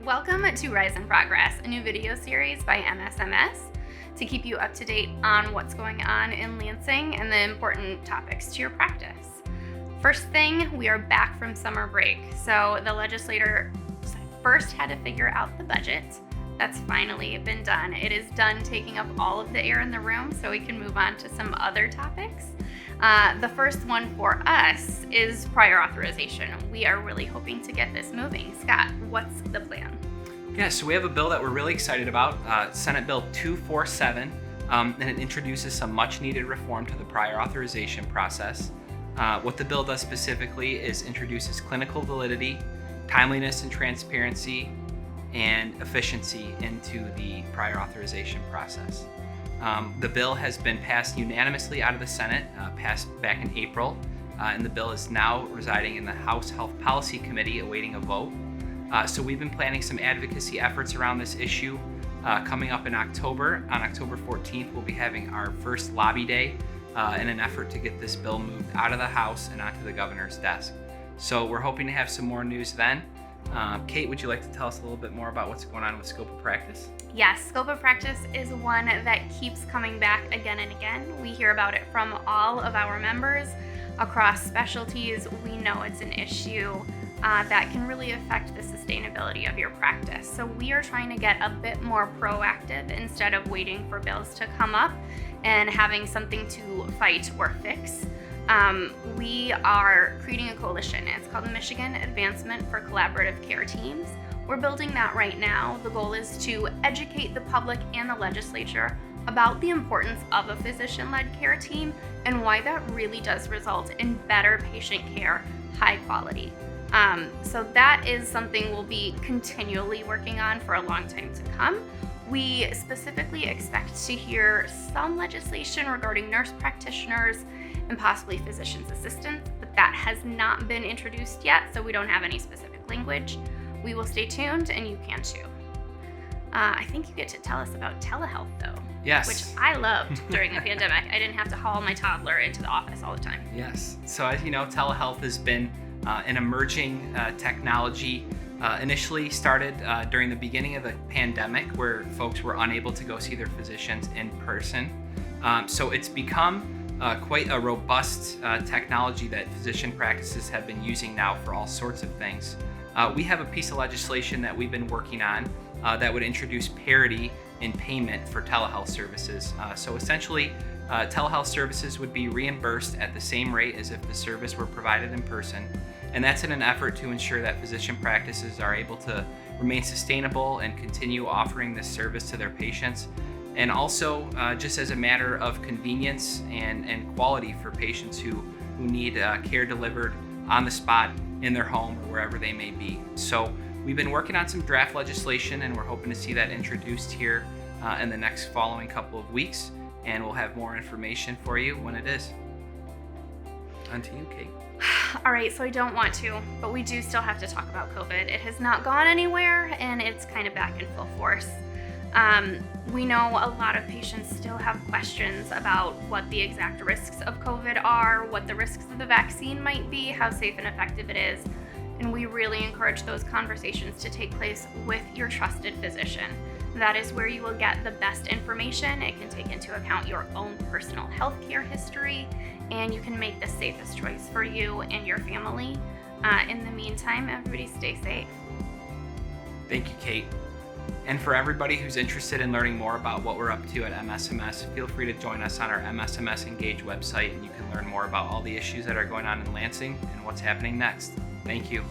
Welcome to Rise in Progress, a new video series by MSMS to keep you up to date on what's going on in Lansing and the important topics to your practice. First thing, we are back from summer break. So the legislator first had to figure out the budget. That's finally been done. It is done taking up all of the air in the room so we can move on to some other topics. The first one for us is prior authorization. We are really hoping to get this moving. Scott, what's the plan? Yeah, so we have a bill that we're really excited about, Senate Bill 247, and it introduces some much needed reform to the prior authorization process. What the bill does specifically is introduces clinical validity, timeliness and transparency, and efficiency into the prior authorization process. The bill has been passed unanimously out of the Senate, passed back in April, and the bill is now residing in the House Health Policy Committee awaiting a vote. So we've been planning some advocacy efforts around this issue coming up in October. On October 14th, we'll be having our first lobby day in an effort to get this bill moved out of the House and onto the governor's desk. So we're hoping to have some more news then. Kate, would you like to tell us a little bit more about what's going on with scope of practice? Yes, scope of practice is one that keeps coming back again and again. We hear about it from all of our members across specialties. We know it's an issue that can really affect the sustainability of your practice. So we are trying to get a bit more proactive instead of waiting for bills to come up and having something to fight or fix. We are creating a coalition. It's called the Michigan Advancement for Collaborative Care Teams. We're building that right now. The goal is to educate the public and the legislature about the importance of a physician-led care team and why that really does result in better patient care, high quality. So that is something we'll be continually working on for a long time to come. We specifically expect to hear some legislation regarding nurse practitioners and possibly physician's assistants, but that has not been introduced yet, so we don't have any specific language. We will stay tuned, and you can too. I think you get to tell us about telehealth, though. Yes. Which I loved during the pandemic. I didn't have to haul my toddler into the office all the time. Yes. So as you know, telehealth has been an emerging technology. Initially started during the beginning of the pandemic, where folks were unable to go see their physicians in person. So it's become quite a robust technology that physician practices have been using now for all sorts of things. We have a piece of legislation that we've been working on that would introduce parity in payment for telehealth services. So essentially, telehealth services would be reimbursed at the same rate as if the service were provided in person. And that's in an effort to ensure that physician practices are able to remain sustainable and continue offering this service to their patients. And also just as a matter of convenience and quality for patients who need care delivered on the spot in their home or wherever they may be. So we've been working on some draft legislation, and we're hoping to see that introduced here in the next following couple of weeks, and we'll have more information for you when it is. On to you, Kate. All right, so I don't want to, but we do still have to talk about COVID. It has not gone anywhere, and it's kind of back in full force. We know a lot of patients still have questions about what the exact risks of COVID are, what the risks of the vaccine might be, how safe and effective it is, and we really encourage those conversations to take place with your trusted physician. That is where you will get the best information. It can take into account your own personal healthcare history, and you can make the safest choice for you and your family. In the meantime, everybody stay safe. Thank you, Kate. And for everybody who's interested in learning more about what we're up to at MSMS, feel free to join us on our MSMS Engage website, and you can learn more about all the issues that are going on in Lansing and what's happening next. Thank you.